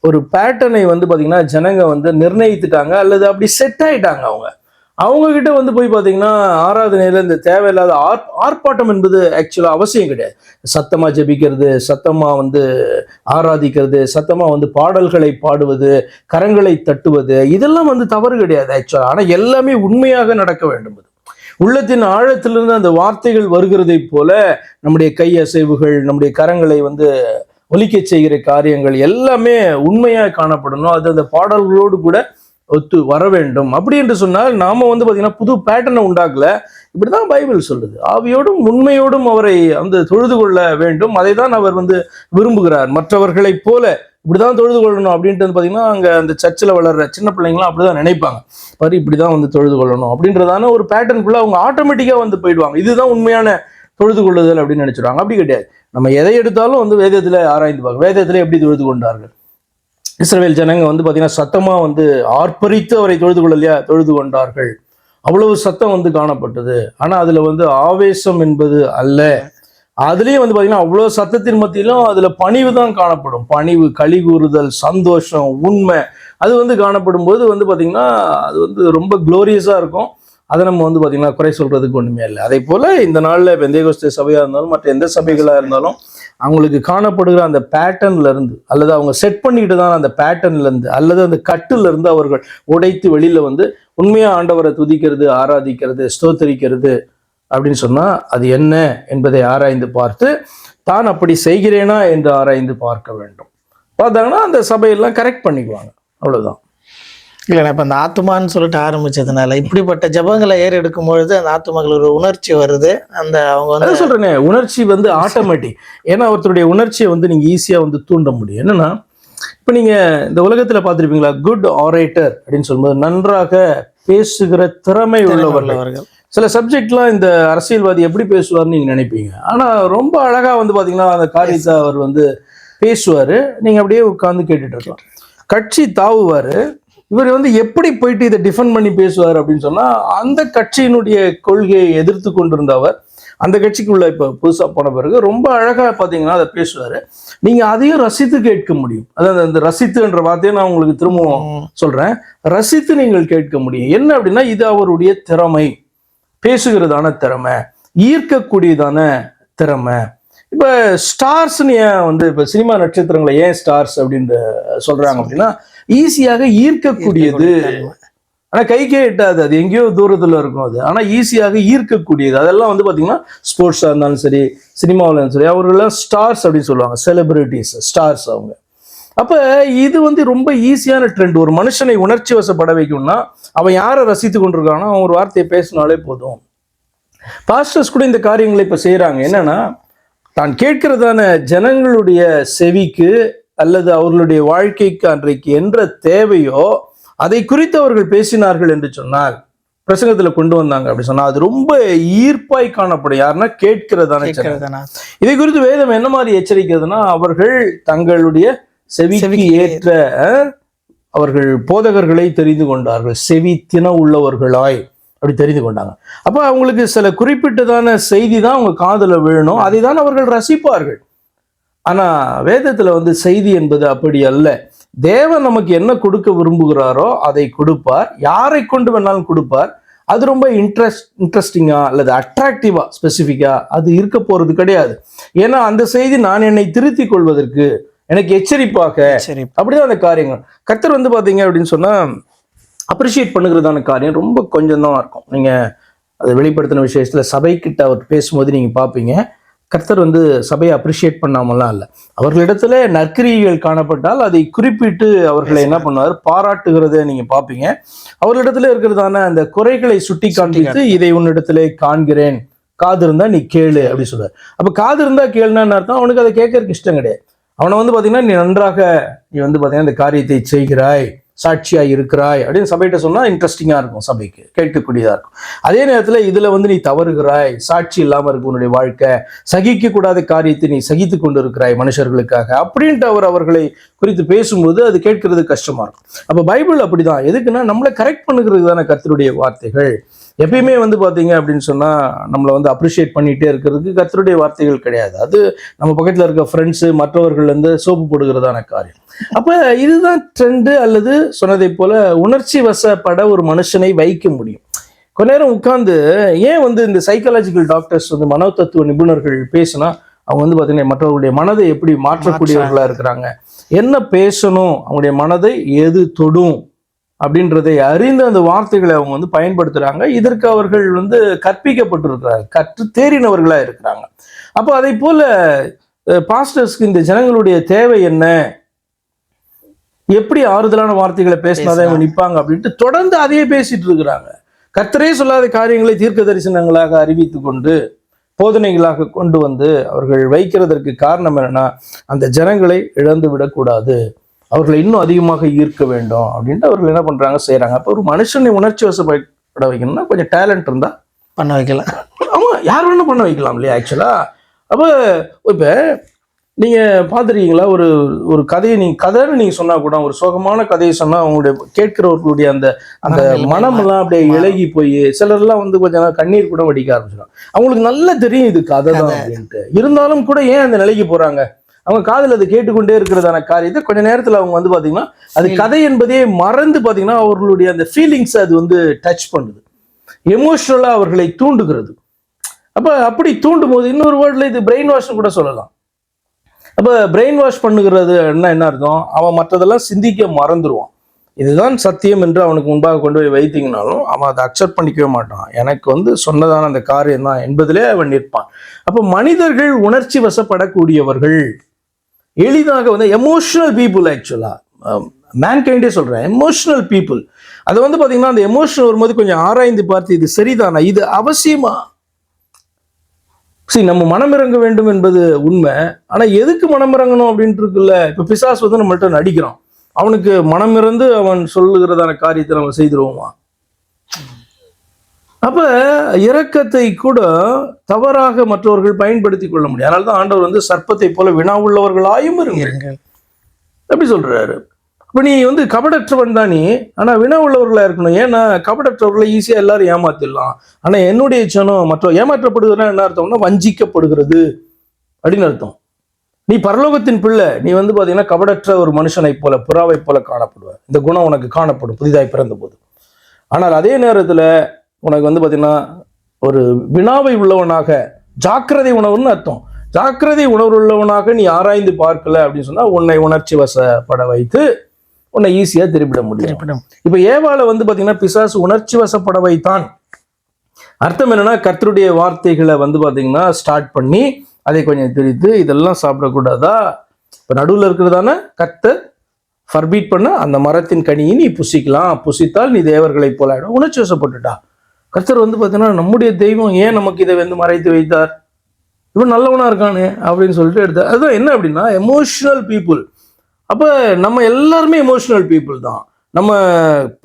ஒரு பேட்டர்னை வந்து பார்த்தீங்கன்னா ஜனங்க வந்து நிர்ணயித்துட்டாங்க அல்லது அப்படி செட் ஆயிட்டாங்க. அவங்க கிட்ட வந்து போய் பார்த்தீங்கன்னா ஆராதனையில் இந்த தேவையில்லாத ஆர்ப்பாட்டம் என்பது ஆக்சுவலாக அவசியம் கிடையாது. சத்தமாக ஜெபிக்கிறது, சத்தமாக வந்து ஆராதிக்கிறது, சத்தமாக வந்து பாடல்களை பாடுவது, கரங்களை தட்டுவது, இதெல்லாம் வந்து தவறு கிடையாது ஆக்சுவலாக. ஆனால் எல்லாமே உண்மையாக நடக்க வேண்டும். உள்ளத்தின் ஆழத்திலிருந்து அந்த வார்த்தைகள் வருகிறதை போல நம்முடைய கை அசைவுகள், நம்முடைய கரங்களை வந்து ஒலிக்க செய்கிற காரியங்கள் எல்லாமே உண்மையாக காணப்படணும். அது அந்த பாடல்களோடு கூட ஒத்து வர வேண்டும். அப்படி என்று சொன்னால் நாம வந்து பார்த்தீங்கன்னா புது பேட்டர்னை உண்டாக்கல. இப்படிதான் பைபிள் சொல்லுது. ஆவியோடும் உண்மையோடும் அவரை வந்து தொழுது கொள்ள வேண்டும். அதை தான் அவர் வந்து விரும்புகிறார். மற்றவர்களைப் போல இப்படிதான் தொழுது கொள்ளணும் அப்படின்ட்டு வந்து பாத்தீங்கன்னா அங்க அந்த சர்ச்சில் வளர்ற சின்ன பிள்ளைங்களாம் அப்படிதான் நினைப்பாங்க. பாரு இப்படிதான் வந்து தொழுது கொள்ளணும் அப்படின்றதான ஒரு பேட்டர்னுக்குள்ள அவங்க ஆட்டோமேட்டிக்கா வந்து போயிடுவாங்க. இதுதான் உண்மையான தொழுது கொள்ளுதல் அப்படின்னு நினைச்சிடுவாங்க. அப்படி கிடையாது. நம்ம எதை எடுத்தாலும் வந்து வேதத்துல ஆராய்ந்து பார்க்க, வேதத்துல எப்படி தொழுது கொண்டார்கள். இஸ்ரவேல் ஜனங்க வந்து பாத்தீங்கன்னா சத்தமா வந்து ஆர்ப்பரித்து அவரை தொழுது கொள்ளலையா, தொழுது கொண்டார்கள். அவ்வளவு சத்தம் வந்து காணப்பட்டது. ஆனா அதுல வந்து ஆவேசம் என்பது அல்ல. அதுலயும் வந்து பாத்தீங்கன்னா அவ்வளவு சத்தத்தின் மத்தியிலும் அதுல பணிவு தான் காணப்படும். பணிவு, களி கூறுதல், சந்தோஷம், உண்மை, அது வந்து காணப்படும் போது வந்து பாத்தீங்கன்னா அது வந்து ரொம்ப குளோரியஸா இருக்கும். அதை நம்ம வந்து பாத்தீங்கன்னா குறை சொல்றதுக்கு ஒண்ணுமே இல்லை. அதே போல இந்த நாள்ல பெந்தேகோஸ்தே சபையா இருந்தாலும் மற்ற எந்த சபைகளா இருந்தாலும் அவங்களுக்கு காணப்படுகிற அந்த பேட்டர்ன்ல இருந்து, அல்லது அவங்க செட் பண்ணிக்கிட்டு தான் அந்த பேட்டர்ன்ல இருந்து, அல்லது அந்த கட்டுல இருந்து அவர்கள் உடைத்து வெளியில வந்து உண்மையா ஆண்டவரை துதிக்கிறது, ஆராதிக்கிறது, ஸ்தோத்தரிக்கிறது அப்படின்னு சொன்னா அது என்ன என்பதை ஆராய்ந்து பார்த்து தான் அப்படி செய்கிறேனா என்று ஆராய்ந்து பார்க்க வேண்டும். பார்த்தாங்கன்னா அந்த சபையெல்லாம் கரெக்ட் பண்ணிக்குவாங்க. அவ்வளவுதான். இல்லைண்ணா, இப்போ அந்த ஆத்துமான்னு சொல்லிட்டு ஆரம்பிச்சதுனால இப்படிப்பட்ட ஜபங்களை ஏறெடுக்கும் பொழுது அந்த ஆத்துமாக்கள் ஒரு உணர்ச்சி வருது. அந்த அவங்க வந்து அதான் சொல்றேனே, உணர்ச்சி வந்து ஆட்டோமேட்டிக். ஏன்னா ஒருத்தருடைய உணர்ச்சியை வந்து நீங்க ஈஸியா வந்து தூண்ட முடியும். என்னன்னா இப்ப நீங்க இந்த உலகத்துல பார்த்திருப்பீங்களா, குட் ஆரேட்டர் அப்படின்னு சொல்லும்போது நன்றாக பேசுகிற திறமை உள்ளவர்கள். சில சப்ஜெக்ட்லாம் இந்த அரசியல்வாதி எப்படி பேசுவார்னு நீங்க நினைப்பீங்க. ஆனா ரொம்ப அழகா வந்து பாத்தீங்கன்னா அந்த காரியத்தை அவர் வந்து பேசுவாரு. நீங்க அப்படியே உட்கார்ந்து கேட்டுட்டு இருக்கலாம். கட்சி தாவுவாரு. இவர் வந்து எப்படி போயிட்டு இதை டிஃபெண்ட் பண்ணி பேசுவார் அப்படின்னு சொன்னா, அந்த கட்சியினுடைய கொள்கையை எதிர்த்து கொண்டிருந்த அவர் அந்த கட்சிக்குள்ள இப்ப புதுசா போன பிறகு ரொம்ப அழகா பாத்தீங்கன்னா அதை பேசுவாரு. நீங்க அதையும் ரசித்து கேட்க முடியும். அதாவது அந்த ரசித்துன்ற வார்த்தையை நான் உங்களுக்கு திரும்பவும் சொல்றேன். ரசித்து நீங்கள் கேட்க முடியும். என்ன அப்படின்னா இது அவருடைய திறமை, பேசுகிறதான திறமை, ஈர்க்கக்கூடியதான திறமை. இப்ப ஸ்டார்ஸ்ன்னு ஏன் வந்து இப்ப சினிமா நட்சத்திரங்களை ஏன் ஸ்டார்ஸ் அப்படின்னு சொல்றாங்க அப்படின்னா, ஈஸியாக ஈர்க்கக்கூடியது. ஆனா கைக்கே எட்டாது, அது எங்கேயோ தூரத்துல இருக்கும் அது. ஆனா ஈஸியாக ஈர்க்கக்கூடியது. அதெல்லாம் வந்து பாத்தீங்கன்னா ஸ்போர்ட்ஸா இருந்தாலும் சரி, சினிமாவில இருந்தாலும் சரி, அவர்களெல்லாம் ஸ்டார்ஸ் அப்படின்னு சொல்லுவாங்க. செலிபிரிட்டிஸ், ஸ்டார்ஸ் அவங்க. அப்ப இது வந்து ரொம்ப ஈஸியான ட்ரெண்ட். ஒரு மனுஷனை உணர்ச்சி வசப்பட வைக்கணும்னா அவன் யாரை ரசித்து கொண்டிருக்கானோ அவன் ஒரு வார்த்தையை பேசினாலே போதும். பாஸ்டர்ஸ் கூட இந்த காரியங்களை இப்ப செய்யறாங்க. என்னன்னா, தான் கேட்கிறதான ஜனங்களுடைய செவிக்கு அல்லது அவர்களுடைய வாழ்க்கைக்கு அன்றைக்கு என்ற தேவையோ அதை குறித்து அவர்கள் பேசினார்கள் என்று சொன்னால், பிரசங்கத்துல கொண்டு வந்தாங்க அப்படி சொன்னா அது ரொம்ப ஈர்ப்பாய் காணப்படும். யாருன்னா கேட்கிறதான. இதை குறித்து வேதம் என்ன மாதிரி எச்சரிக்கிறதுனா, அவர்கள் தங்களுடைய செவிக்கு ஏற்ற அவர்கள் போதகர்களை தெரிந்து கொண்டார்கள். செவி தின உள்ளவர்களாய் அப்படி தெரிந்து கொண்டாங்க. அப்ப அவங்களுக்கு சில குறிப்பிட்டதான செய்தி தான் அவங்க காதுல விழணும். அதை தான் அவர்கள் ரசிப்பார்கள். ஆனா வேதத்துல வந்து செய்தி என்பது அப்படி அல்ல. தேவன் நமக்கு என்ன கொடுக்க விரும்புகிறாரோ அதை கொடுப்பார். யாரை கொண்டு வேணாலும் கொடுப்பார். அது ரொம்ப இன்ட்ரெஸ்டிங்கா அல்லது அட்ராக்டிவா ஸ்பெசிஃபிக்கா அது இருக்க போறது கிடையாது. ஏன்னா அந்த செய்தி நான் என்னை திருத்திக் கொள்வதற்கு, எனக்கு எச்சரிப்பாக, அப்படிதான் அந்த காரியங்கள். கர்த்தர் வந்து பாத்தீங்க அப்படின்னு சொன்னா அப்ரிஷியேட் பண்ணுகிறதான காரியம் ரொம்ப கொஞ்சம் தான் இருக்கும். நீங்க அதை வெளிப்படுத்தின விஷயத்துல சபைக்கிட்ட அவர் பேசும்போது நீங்க பார்ப்பீங்க, கர்த்தர் வந்து சபையை அப்ரிஷியேட் பண்ணாமலாம் இல்லை. அவர்களிடத்துல நற்கிரியைகள் காணப்பட்டால் அதை குறிப்பிட்டு அவர்களை என்ன பண்ணுவார், பாராட்டுகிறத நீங்க பார்ப்பீங்க. அவர்களிடத்துல இருக்கிறதான அந்த குறைகளை சுட்டி காண்பித்து இதை உன்னிடத்துல காண்கிறேன், காது இருந்தா நீ கேளு அப்படி சொல்றாரு. அப்ப காது இருந்தா கேளுன்னு அர்த்தம் அவனுக்கு அதை கேட்கறதுக்கு இஷ்டம் கிடையாது. அவனை வந்து பாத்தீங்கன்னா நீ நன்றாக நீ வந்து பாத்தீங்கன்னா இந்த காரியத்தை செய்கிறாய், சாட்சியாய் இருக்கிறாய் அப்படின்னு சபைகிட்ட சொன்னா இன்ட்ரெஸ்டிங்கா இருக்கும், சபைக்கு கேட்கக்கூடியதா இருக்கும். அதே நேரத்துல இதுல வந்து நீ தவறுகிறாய், சாட்சி இல்லாம இருக்கு உன்னுடைய வாழ்க்கை, சகிக்க கூடாத காரியத்தை நீ சகித்து கொண்டு இருக்கிறாய் மனுஷர்களுக்காக அப்படின்ட்டு அவர்களை குறித்து பேசும்போது அது கேட்கறது கஷ்டமா இருக்கும். அப்ப பைபிள் அப்படிதான். எதுக்குன்னா நம்மளை கரெக்ட் பண்ணுகிறது தானே கர்த்தருடைய வார்த்தைகள். எப்பயுமே வந்து பாத்தீங்க அப்படின்னு சொன்னா நம்மளை வந்து அப்ரிஷியேட் பண்ணிட்டே இருக்கிறதுக்கு கர்த்தருடைய வார்த்தைகள் கிடையாது. அது நம்ம பக்கத்துல இருக்க ஃப்ரெண்ட்ஸ் மற்றவர்கள் வந்து சோப்பு போடுகிறதான காரியம். அப்ப இதுதான் ட்ரெண்டு. அல்லது சொன்னதை போல உணர்ச்சி வசப்பட ஒரு மனுஷனை வைக்க முடியும். கொஞ்ச நேரம் உட்கார்ந்து ஏன் வந்து இந்த சைக்காலஜிக்கல் டாக்டர்ஸ் வந்து மனோ தத்துவ நிபுணர்கள் பேசினா அவங்க வந்து பாத்தீங்கன்னா மற்றவர்களுடைய மனதை எப்படி மாற்றக்கூடியவர்களா இருக்கிறாங்க, என்ன பேசணும், அவங்களுடைய மனதை எது தொடும் அப்படின்றதை அறிந்து அந்த வார்த்தைகளை அவங்க வந்து பயன்படுத்துறாங்க. இதற்கு அவர்கள் வந்து கற்பிக்கப்பட்டிருக்கிறாங்க, கற்று தேறினவர்களா இருக்கிறாங்க. அப்போ அதை போல பாஸ்டர்ஸ்க்கு இந்த ஜனங்களுடைய தேவை என்ன, எப்படி ஆறுதலான வார்த்தைகளை பேசினாதான் இவங்க நிற்பாங்க அப்படின்ட்டு தொடர்ந்து அதையே பேசிட்டு இருக்கிறாங்க. கர்த்தரே சொல்லாத காரியங்களை தீர்க்க தரிசனங்களாக அறிவித்து கொண்டு போதனைகளாக கொண்டு வந்து அவர்கள் வைக்கிறதற்கு காரணம் என்னன்னா, அந்த ஜனங்களை இழந்து விடக்கூடாது, அவர்களை இன்னும் அதிகமாக ஈர்க்க வேண்டும் அப்படின்ட்டு அவர்கள் என்ன பண்றாங்க, செய்யறாங்க. அப்போ ஒரு மனுஷனை உணர்ச்சி வசப்பட வைக்கணும்னா கொஞ்சம் டேலண்ட் இருந்தா பண்ண வைக்கலாம். ஆமா, யார் வேணா பண்ண வைக்கலாம் இல்லையா ஆக்சுவலா. அப்போ இப்போ நீங்க பார்த்துருக்கீங்களா, ஒரு ஒரு கதையை கதைன்னு நீங்க சொன்னா கூட, ஒரு சோகமான கதையை சொன்னா அவங்களுடைய கேட்கிறவர்களுடைய அந்த அந்த மனமெல்லாம் அப்படியே இழகி போய் சிலர்லாம் வந்து கொஞ்சம் கண்ணீர் கூட வடிக்க ஆரம்பிச்சிடும். அவங்களுக்கு நல்லா தெரியும் இது கதை தான் அப்படின்ட்டு. இருந்தாலும் கூட ஏன் அந்த நிலைக்கு போறாங்க, அவங்க காதில் அதை கேட்டுக்கொண்டே இருக்கிறதான காரியத்தை கொஞ்ச நேரத்தில் அவங்க வந்து பாத்தீங்கன்னா அது கதை என்பதே மறந்து பாத்தீங்கன்னா அவர்களுடைய அந்த ஃபீலிங்ஸ் அது வந்து டச் பண்ணுது, எமோஷனலா அவர்களை தூண்டுகிறது. அப்ப அப்படி தூண்டும் போது இன்னொரு வேர்ட்ல இது பிரெயின் வாஷ் கூட சொல்லலாம். அப்ப பிரெயின் வாஷ் பண்ணுகிறது என்ன அர்த்தம், அவன் மற்றதெல்லாம் சிந்திக்க மறந்துடுவான். இதுதான் சத்தியம் என்று அவனுக்கு முன்பாக கொண்டு போய் வைத்தீங்கனாலும் அவன் அதை அக்செப்ட் பண்ணிக்கவே மாட்டான். எனக்கு வந்து சொன்னதான அந்த காரியம் தான் என்பதிலே அவன் நிற்பான். அப்ப மனிதர்கள் உணர்ச்சி வசப்படக்கூடியவர்கள், எளிதாக வந்து எமோஷனல் பீப்புள், ஆக்சுவலா மேன்கைண்டே சொல்றேன், எமோஷனல் பீப்புள். அதை வந்து பாத்தீங்கன்னா அந்த எமோஷன் வரும்போது கொஞ்சம் ஆராய்ந்து பார்த்து இது சரிதானா, இது அவசியமா. சரி, நம்ம மனமிறங்க வேண்டும் என்பது உண்மை. ஆனா எதுக்கு மனமிறங்கணும் அப்படின்ட்டு இருக்குல்ல. இப்ப பிசாசு வந்து நம்மள்ட்ட நடிக்கிறான், அவனுக்கு மனமிறந்து அவன் சொல்லுகிறதான காரியத்தை நம்ம செய்திருவோமா? அப்ப இரக்கத்தை கூட தவறாக மற்றவர்கள் பயன்படுத்தி கொள்ள முடியும். அதனாலதான் ஆண்டவர் வந்து சர்ப்பத்தை போல வினா உள்ளவர்களாயும் இருங்கள் எப்படி சொல்றாரு. இப்ப நீ வந்து கபடற்றவன் தான் நீ, ஆனா வினா உள்ளவர்களா இருக்கணும். ஏன்னா கபடற்றவர்களை ஈஸியா எல்லாரும் ஏமாத்திடலாம். ஆனா என்னுடைய சனம் மற்ற ஏமாற்றப்படுகிறதுனா என்ன அர்த்தம்னா வஞ்சிக்கப்படுகிறது அப்படின்னு அர்த்தம். நீ பரலோகத்தின் பிள்ளை, நீ வந்து பாத்தீங்கன்னா கபடற்ற ஒரு மனுஷனை போல, புறாவை போல காணப்படுவ. இந்த குணம் உனக்கு காணப்படும் புதிதாய் பிறந்த போது. ஆனால் அதே நேரத்துல உனக்கு வந்து பாத்தீங்கன்னா ஒரு வினாவை உள்ளவனாக, ஜாக்கிரதை உணவுன்னு அர்த்தம், ஜாக்கிரதை உணர்வு உள்ளவனாக நீ ஆராய்ந்து பார்க்கல அப்படின்னு சொன்னா உன்னை உணர்ச்சி வசப்பட வைத்து உன்னை ஈஸியா திருப்பிட முடியும். இப்ப ஏவாளை வந்து பாத்தீங்கன்னா பிசாசு உணர்ச்சி வசப்பட வைத்தான். அர்த்தம் என்னன்னா, கர்த்தருடைய வார்த்தைகளை வந்து பாத்தீங்கன்னா ஸ்டார்ட் பண்ணி அதை கொஞ்சம் திரித்து இதெல்லாம் சாப்பிடக்கூடாதா, இப்ப நடுவில் இருக்கிறதான கர்த்தர் ஃபர்பீட் பண்ண அந்த மரத்தின் கனியை நீ புசிக்கலாம், புசித்தால் நீ தேவர்களை போல ஆயிடும். உணர்ச்சி வசப்பட்டுட்டா. கர்த்தர் வந்து பாத்தீங்கன்னா நம்முடைய தெய்வம் ஏன் நமக்கு இதை வந்து மறைத்து வைத்தார், இவன் நல்லவனா இருக்கானே அப்படின்னு சொல்லிட்டு எடுத்தார். அதுதான் என்ன அப்படின்னா எமோஷனல் பீப்புள். அப்ப நம்ம எல்லாருமே எமோஷனல் பீப்புள் தான். நம்ம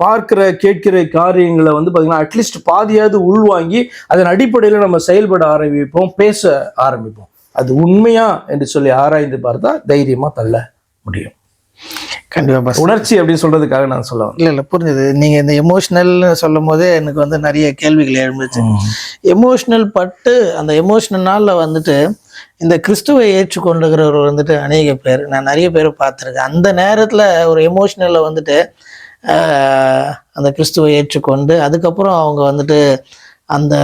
பார்க்கிற கேட்கிற காரியங்களை வந்து பாத்தீங்கன்னா அட்லீஸ்ட் பாதியாவது உள்வாங்கி அதன் அடிப்படையில் நம்ம செயல்பட ஆரம்பிப்போம், பேச ஆரம்பிப்போம். அது உண்மையா என்று சொல்லி ஆராய்ந்து பார்த்தா தைரியமா தள்ள முடியும். கண்டிப்பா. உணர்ச்சி அப்படின்னு சொல்றதுக்காக நான் சொல்ல இல்ல புரிஞ்சுது. நீங்க இந்த எமோஷனல்னு சொல்லும் போதே எனக்கு வந்து நிறைய கேள்விகள் எழுந்துச்சு. எமோஷனல் பட்டு அந்த எமோஷனல்னால வந்துட்டு இந்த கிறிஸ்துவை ஏற்றுக்கொண்டுகிறவர் வந்துட்டு அநேக பேர், நான் நிறைய பேர் பார்த்துருக்கேன். அந்த நேரத்துல ஒரு எமோஷனல்ல வந்துட்டு அந்த கிறிஸ்துவை ஏற்றுக்கொண்டு அதுக்கப்புறம் அவங்க வந்துட்டு அந்த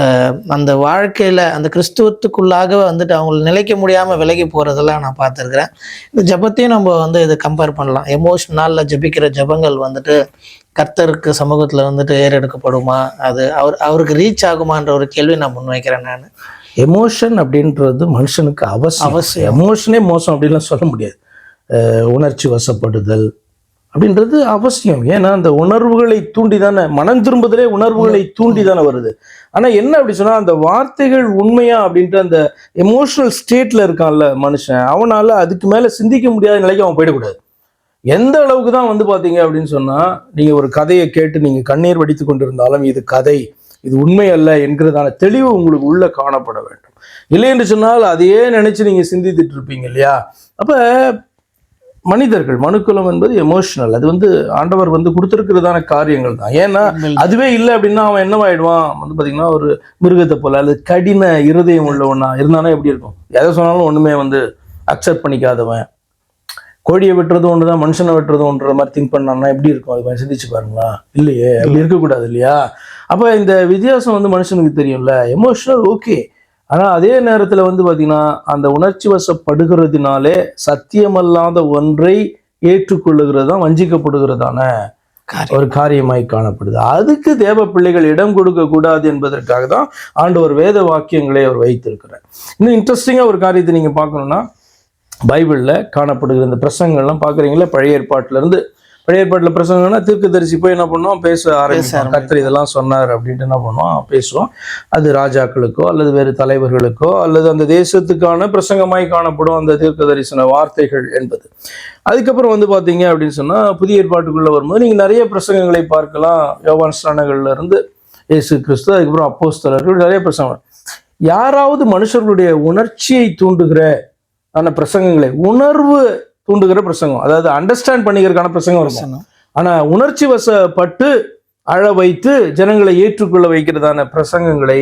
அந்த வாழ்க்கையில அந்த கிறிஸ்துவத்துக்குள்ளாக வந்துட்டு அவங்களை நிலைக்க முடியாம விலகி போறதெல்லாம் நான் பார்த்துருக்கிறேன். இந்த ஜபத்தையும் நம்ம வந்து இதை கம்பேர் பண்ணலாம். எமோஷனல்ல ஜபிக்கிற ஜபங்கள் வந்துட்டு கர்த்தருக்கு சமூகத்துல வந்துட்டு ஏறெடுக்கப்படுமா, அது அவருக்கு ரீச் ஆகுமான்ற ஒரு கேள்வி நான் முன்வைக்கிறேன். நான் எமோஷன் அப்படின்றது மனுஷனுக்கு அவசியம். எமோஷனே மோசம் அப்படின்லாம் சொல்ல முடியாது. உணர்ச்சி வசப்படுதல் அப்படின்றது அவசியம். ஏன்னா அந்த உணர்வுகளை தூண்டி தானே, மனம் திரும்புதலே உணர்வுகளை தூண்டி தானே வருது. ஆனா என்ன அப்படி சொன்னா, அந்த வார்த்தைகள் உண்மையா அப்படின்ட்டு அந்த எமோஷனல் ஸ்டேட்ல இருக்கான்ல மனுஷன், அவனால அதுக்கு மேல சிந்திக்க முடியாத நிலைக்கு அவன் போயிடக்கூடாது. எந்த அளவுக்கு தான் வந்து பாத்தீங்க அப்படின்னு சொன்னா, நீங்க ஒரு கதையை கேட்டு நீங்க கண்ணீர் வடித்து கொண்டிருந்தாலும் இது கதை, இது உண்மை அல்ல என்கிறதான தெளிவு உங்களுக்கு உள்ள காணப்பட வேண்டும். இல்லை என்று சொன்னால் அதையே நினைச்சு நீங்க சிந்தித்துட்டு இருப்பீங்க இல்லையா. அப்ப மனிதர்கள், மனுக்குலம் என்பது எமோஷனல். அது வந்து ஆண்டவர் வந்து கொடுத்துருக்கிறதான காரியங்கள் தான். ஏன்னா அதுவே இல்லை அப்படின்னா அவன் என்னவாயிடுவான் வந்து பாத்தீங்கன்னா ஒரு மிருகத்தை போல அல்லது கடின இருதயம் உள்ளவனா இருந்தானா எப்படி இருக்கும், எதை சொன்னாலும் ஒண்ணுமே வந்து அக்செப்ட் பண்ணிக்காதவன். கோழியை வெட்டுறதும் ஒன்றுதான், மனுஷனை வெட்டுறதும் ஒன்ற மாதிரி திங்க் பண்ணான்னா எப்படி இருக்கும், அது கொஞ்சம் சிந்திச்சு பாருங்களா. இல்லையே, அப்படி இருக்கக்கூடாது இல்லையா. அப்ப இந்த வித்தியாசம் வந்து மனுஷனுக்கு தெரியும்ல. எமோஷனல் ஓகே, ஆனா அதே நேரத்துல வந்து பாத்தீங்கன்னா அந்த உணர்ச்சி வசப்படுகிறதுனாலே சத்தியமல்லாத ஒன்றை ஏற்றுக்கொள்ளுகிறது தான் வஞ்சிக்கப்படுகிறதான ஒரு காரியமாய் காணப்படுது. அதுக்கு தேவ பிள்ளைகள் இடம் கொடுக்க கூடாது என்பதற்காக தான் ஆண்டவர் வேத வாக்கியங்களை அவர் வைத்திருக்கிறார். இன்னும் இன்ட்ரெஸ்டிங்கா ஒரு காரியத்தை நீங்க பார்க்கணும்னா, பைபிள்ல காணப்படுகிற இந்த பிரசங்கள்லாம் பார்க்குறீங்களா, பழைய ஏற்பாட்டில இருந்து பழைய ஏற்பாட்டுல பிரசங்கம்னா தீர்க்கதரிசி போய் என்ன பண்ணுவோம், பேச ஆரம்பிப்போம். கர்த்தர் இதெல்லாம் சொன்னார் அப்படின்ட்டு என்ன பண்ணுவோம், பேசுவோம். அது ராஜாக்களுக்கோ அல்லது வேறு தலைவர்களுக்கோ அல்லது அந்த தேசத்துக்கான பிரசங்கமாய் காணப்படும் அந்த தீர்க்க தரிசன வார்த்தைகள் என்பது. அதுக்கப்புறம் வந்து பாத்தீங்க அப்படின்னு சொன்னா புதிய ஏற்பாட்டுக்குள்ள வரும்போது நீங்க நிறைய பிரசங்கங்களை பார்க்கலாம். யோவான் ஸ்நானகள்ல இருந்து இயேசு கிறிஸ்து, அதுக்கப்புறம் அப்போஸ்தலர்கள், நிறைய பிரசங்கம். யாராவது மனுஷர்களுடைய உணர்ச்சியை தூண்டுகிற ஆன பிரசங்கங்களை, உணர்வு தூண்டுகிற பிரசங்கம், அதாவது அண்டர்ஸ்டாண்ட் பண்ணிக்கிறதுக்கான பிரசங்கம் இருக்கும். ஆனா உணர்ச்சி வசப்பட்டு அழ வைத்து ஜனங்களை ஏற்றுக்கொள்ள வைக்கிறதான பிரசங்கங்களை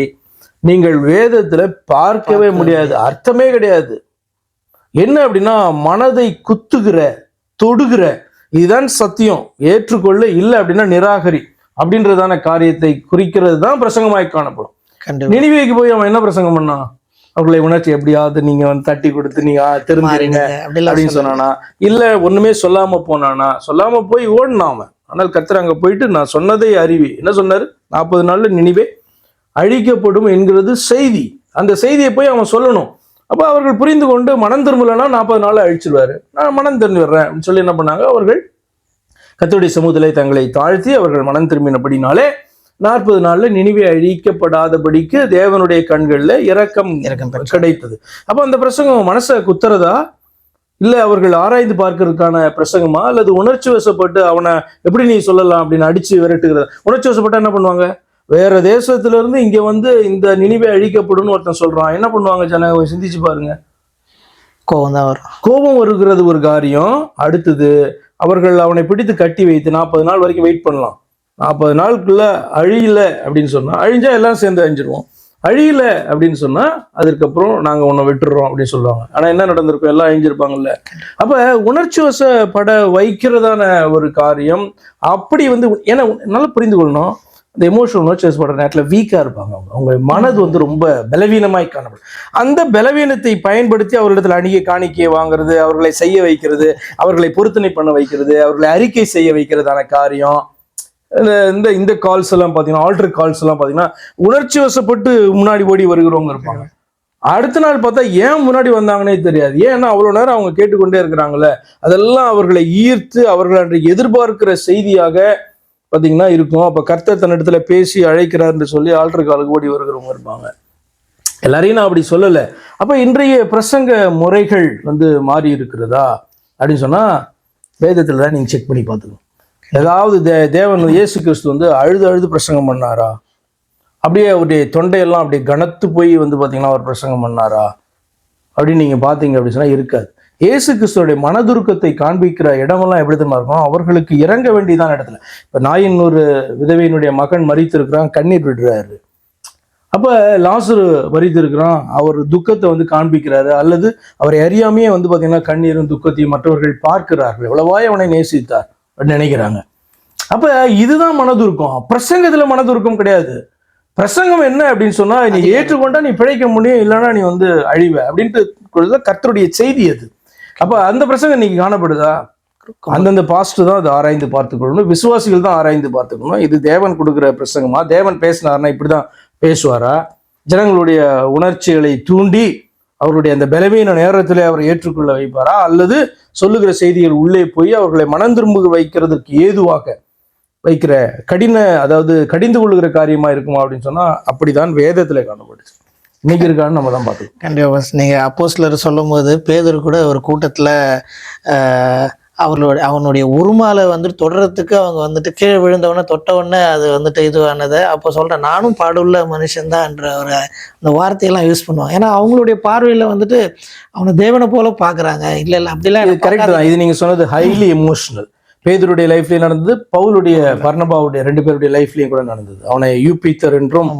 நீங்கள் வேதத்துல பார்க்கவே முடியாது, அர்த்தமே கிடையாது. என்ன அப்படின்னா மனதை குத்துகிற, தொடுகிற, இதுதான் சத்தியம், ஏற்றுக்கொள்ள, இல்லை அப்படின்னா நிராகரி அப்படின்றதான காரியத்தை குறிக்கிறது தான் பிரசங்கமாய் காணப்படும். நினிவேக்கு போய் அவன் என்ன பிரசங்கம் பண்ணான்? அவர்களை உணர்ச்சி எப்படியாவது நீங்க வந்து தட்டி கொடுத்து நீங்க தெரிஞ்சுறீங்க அப்படின்னு சொன்னானா? இல்ல ஒண்ணுமே சொல்லாம போனானா? சொல்லாம போய் ஓடினான் அவன். ஆனால் கர்த்தர் அங்க போயிட்டு நான் சொன்னதை அறிவி, என்ன சொன்னாரு? 40 நாள்ல நினிவே அழிக்கப்படும் என்கிறது செய்தி. அந்த செய்தியை போய் அவன் சொல்லணும். அப்ப அவர்கள் புரிந்து கொண்டு மனம் திரும்பலன்னா 40 நாள் அழிச்சிருவாரு. நான் மனம் திரும்பி வர்றேன் அப்படின்னு சொல்லி என்ன பண்ணாங்க, அவர்கள் கர்த்தருடைய சமூகத்திலே தங்களை தாழ்த்தி அவர்கள் மனம் திரும்பினபடினாலே 40 நாள்ல நினிவே அழிக்கப்படாதபடிக்கு தேவனுடைய கண்கள்ல இரக்கம் கிடைத்தது. அப்ப அந்த பிரசங்கம் மனசை குத்துறதா, இல்ல அவர்கள் ஆராய்ந்து பார்க்கறதுக்கான பிரசங்கமா, அல்லது உணர்ச்சி வசப்பட்டு அவனை எப்படி நீ சொல்லலாம் அப்படின்னு அடிச்சு விரட்டுகிறதா? உணர்ச்சி வசப்பட்டா என்ன பண்ணுவாங்க? வேற தேசத்துல இருந்து இங்க வந்து இந்த நினிவே அழிக்கப்படும் ஒருத்தன் சொல்றான், என்ன பண்ணுவாங்க ஜனங்க? சிந்திச்சு பாருங்க. கோபம் தான் வரும். கோபம் வருகிறது ஒரு காரியம். அடுத்தது அவர்கள் அவனை பிடித்து கட்டி வைத்து 40 நாள் வரைக்கும் வெயிட் பண்ணலாம். 40 நாளுக்குள்ள அழியல அப்படின்னு சொன்னா, அழிஞ்சா எல்லாம் சேர்ந்து அழிஞ்சிருவோம். அழியல அப்படின்னு சொன்னா அதுக்கப்புறம் நாங்க உன்னை விட்டுறோம் அப்படின்னு சொல்லுவாங்க. ஆனா என்ன நடந்திருக்கும்? எல்லாம் அழிஞ்சிருப்பாங்கல்ல. அப்ப உணர்ச்சி வசப்பட வைக்கிறதான ஒரு காரியம் அப்படி வந்து, ஏன்னா நல்லா புரிந்து கொள்ளணும், இந்த எமோஷனல் உணர்ச்சி வசப்படுற நேரத்தில் வீக்கா இருப்பாங்க. அவங்க மனது வந்து ரொம்ப பலவீனமாய் காணப்படும். அந்த பலவீனத்தை பயன்படுத்தி அவர்களிடத்துல அணிகை காணிக்கையை வாங்குறது, அவர்களை செய்ய வைக்கிறது, அவர்களை பொருத்தனை பண்ண வைக்கிறது, அவர்களை அறிக்கை செய்ய வைக்கிறதான காரியம். இந்த இந்த கால்ஸ் எல்லாம் பாத்தீங்கன்னா, ஆல்டர் கால்ஸ் எல்லாம் பாத்தீங்கன்னா உணர்ச்சி வசப்பட்டு முன்னாடி ஓடி வருகிறவங்க இருப்பாங்க. அடுத்த நாள் பார்த்தா ஏன் முன்னாடி வந்தாங்கன்னே தெரியாது. ஏன்னா அவ்வளவு நேரம் அவங்க கேட்டுக்கொண்டே இருக்கிறாங்கல்ல, அதெல்லாம் அவர்களை ஈர்த்து அவர்கள் அன்றைக்கு எதிர்பார்க்கிற செய்தியாக பாத்தீங்கன்னா இருக்கும். அப்ப கர்த்தர் தன்னிடத்துல பேசி அழைக்கிறார்னு சொல்லி ஆல்டர் காலுக்கு ஓடி வருகிறவங்க இருப்பாங்க. எல்லாரையும் நான் அப்படி சொல்லல. அப்ப இன்றைய பிரசங்க முறைகள் வந்து மாறி இருக்கிறதா அப்படின்னு சொன்னா வேதத்துல தான் நீங்க செக் பண்ணி பார்த்துக்கணும். ஏதாவது தேவன் இயேசு கிறிஸ்து வந்து அழுது பிரசங்கம் பண்ணாரா? அப்படியே அவருடைய தொண்டையெல்லாம் அப்படியே கனத்து போய் வந்து பார்த்தீங்கன்னா அவர் பிரசங்கம் பண்ணாரா அப்படின்னு நீங்கள் பார்த்தீங்க அப்படின்னு சொன்னால் இருக்காது. இயேசு கிறிஸ்துவோடைய மனதுருக்கத்தை காண்பிக்கிற இடமெல்லாம் எப்படி தெரியுமா இருக்கும்? அவர்களுக்கு இறங்க வேண்டியதான இடத்துல. இப்போ நாயின் ஒரு விதவையினுடைய மகன் மரித்திருக்கிறான், கண்ணீர் விடுறாரு. அப்போ லாசரு மரித்திருக்கிறான், அவர் துக்கத்தை வந்து காண்பிக்கிறாரு, அல்லது அவரை அறியாமையே வந்து பார்த்தீங்கன்னா கண்ணீரும் துக்கத்தையும் மற்றவர்கள் பார்க்கிறார்கள். எவ்வளவாய் அவனை நேசித்தார் நினைக்கிறாங்க. அப்ப இதுதான் மனதுருக்கம். பிரசங்கத்துல மனதுருக்கம் கிடையாது. பிரசங்கம் என்ன அப்படின்னு சொன்னா, நீ ஏற்றுக்கொண்டா நீ பிழைக்க முடியும், இல்லைன்னா நீ வந்து அழிவ அப்படின்ட்டு கர்த்தருடைய செய்தி அது. அப்ப அந்த பிரசங்கம் இன்னைக்கு காணப்படுதா? அந்தந்த பாஸ்டர் தான் அதை ஆராய்ந்து பார்த்துக்கொள்ளணும், விசுவாசிகள் தான் ஆராய்ந்து பார்த்துக்கணும். இது தேவன் கொடுக்குற பிரசங்கமா? தேவன் பேசினார்னா இப்படிதான் பேசுவாரா? ஜனங்களுடைய உணர்ச்சிகளை தூண்டி அவருடைய அந்த பலவீன நேரத்திலே அவர் ஏற்றுக்கொள்ள வைப்பாரா? அல்லது சொல்லுகிற செய்திகள் உள்ளே போய் அவர்களை மனம் திரும்ப வைக்கிறதுக்கு ஏதுவாக வைக்கிற அதாவது கடிந்து கொள்ளுகிற காரியமா இருக்குமா அப்படின்னு சொன்னா அப்படிதான் வேதத்துல காணப்படுது. இன்னைக்கு இருக்கான்னு நம்ம தான் பார்த்துக்கோம். கண்டிப்பா. நீங்க அப்போஸ்தலர் சொல்லும் போது பேதுரு கூட ஒரு கூட்டத்துல அவனுடைய உருமாலை வந்துட்டு தொடரத்துக்கு அவங்க வந்துட்டு கீழே விழுந்தவொடனே தொட்டவுடனே அது வந்துட்டு இதுவானதை அப்போ சொல்றேன், நானும் பாடுள்ள மனுஷன்தான் என்ற ஒரு அந்த வார்த்தையெல்லாம் யூஸ் பண்ணுவாங்க. ஏன்னா அவங்களுடைய பார்வையில வந்துட்டு அவனை தேவனை போல பாக்குறாங்க. இல்ல அப்படிலாம் கரெக்ட் தான். இது நீங்க சொன்னது ஹைலி எமோஷனல். பேதுருடைய லைஃப்லயும் நடந்தது, பவுலுடைய பர்னபாவுடைய 2 பேருடைய லைஃப்லயும் கூட நடந்தது. அவனை யூபித்தர் என்றும்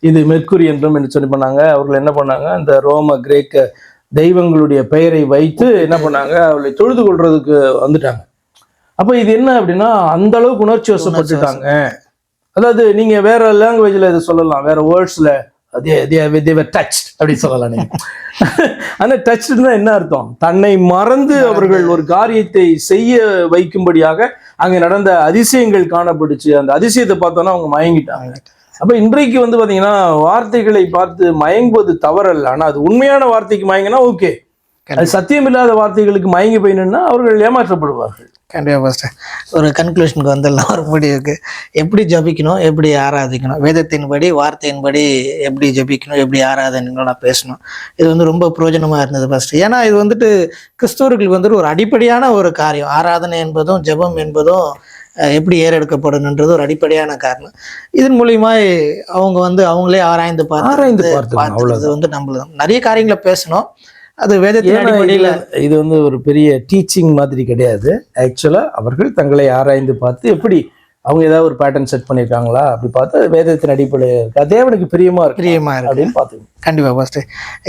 இது மெர்க்குரி என்றும் என்ன சொல்லி பண்ணாங்க. அவர்கள் என்ன பண்ணாங்க, அந்த ரோம கிரேக்க தெய்வங்களுடைய பெயரை வைத்து என்ன பண்ணாங்க, அவளை தொழுது கொள்றதுக்கு வந்துட்டாங்க. அப்ப இது என்ன அப்படின்னா அந்த அளவுக்கு உணர்ச்சி வசப்பட்டுட்டாங்க. அதாவது நீங்க வேற லாங்குவேஜ்ல இதை சொல்லலாம், வேற வேர்ட்ஸ்ல டச்ட் அப்படி சொல்லலாம் நீங்க. ஆனா டச்னா என்ன அர்த்தம்? தன்னை மறந்து அவர்கள் ஒரு காரியத்தை செய்ய வைக்கும்படியாக அங்க நடந்த அதிசயங்கள் காணப்பட்டுச்சு. அந்த அதிசயத்தை பார்த்தோன்னா அவங்க மயங்கிட்டாங்க. அப்ப இன்றைக்கு வந்து பாத்தீங்கன்னா வார்த்தைகளை பார்த்து மயங்குவது தவறல்ல. ஆனா அது உண்மையான வார்த்தைக்கு மயங்கினா ஓகே. அது சத்தியமில்லாத வார்த்தைகளுக்கு மயங்கி போய் நின்னா அவர்கள் ஏமாற்றப்படுவார்கள். கண்டிப்பாக பாஸ்டர். ஒரு கன்க்ளூஷனுக்கு வந்துடலாம், ஒரு முடிவுக்கு. எப்படி ஜபிக்கணும், எப்படி ஆராதிக்கணும், வேதத்தின்படி வார்த்தையின்படி எப்படி ஜபிக்கணும், எப்படி ஆராதனைலாம் பேசணும். இது வந்து ரொம்ப பிரயோஜனமாக இருந்தது பாஸ்டர். ஏன்னா இது வந்துட்டு கிறிஸ்தவர்களுக்கு வந்துட்டு ஒரு அடிப்படையான ஒரு காரியம். ஆராதனை என்பதும் ஜெபம் என்பதும் எப்படி ஏறெடுக்கப்படணுன்றது ஒரு அடிப்படையான காரணம். இதன் மூலியமா அவங்க வந்து அவங்களே ஆராய்ந்து பார்த்து வந்து நம்மள நிறைய காரியங்களை பேசணும். அது வேதத்தின் அடிப்படையில் இது வந்து ஒரு பெரிய டீச்சிங் மாதிரி கிடையாது. ஆக்சுவலா அவர்கள் தங்களை ஆராய்ந்து பார்த்து எப்படி அவங்க ஏதாவது ஒரு பேட்டர்ன் செட் பண்ணியிருக்காங்களா அப்படி பார்த்து வேதத்தின் அடிப்படையில் தேவனுக்கு பிரியமா இருக்கு அப்படின்னு பார்த்துக்கணும். கண்டிப்பாக பாஸ்டர்.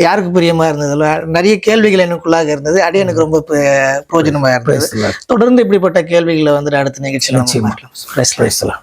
யாருக்கு பிரியமா இருந்ததுல நிறைய கேள்விகள் எனக்குள்ளாக இருந்தது. அது எனக்கு ரொம்ப பிரயோஜனமாக இருந்தது. தொடர்ந்து இப்படிப்பட்ட கேள்விகளை வந்துட்டு அடுத்த நிகழ்ச்சியில் பேசலாம்.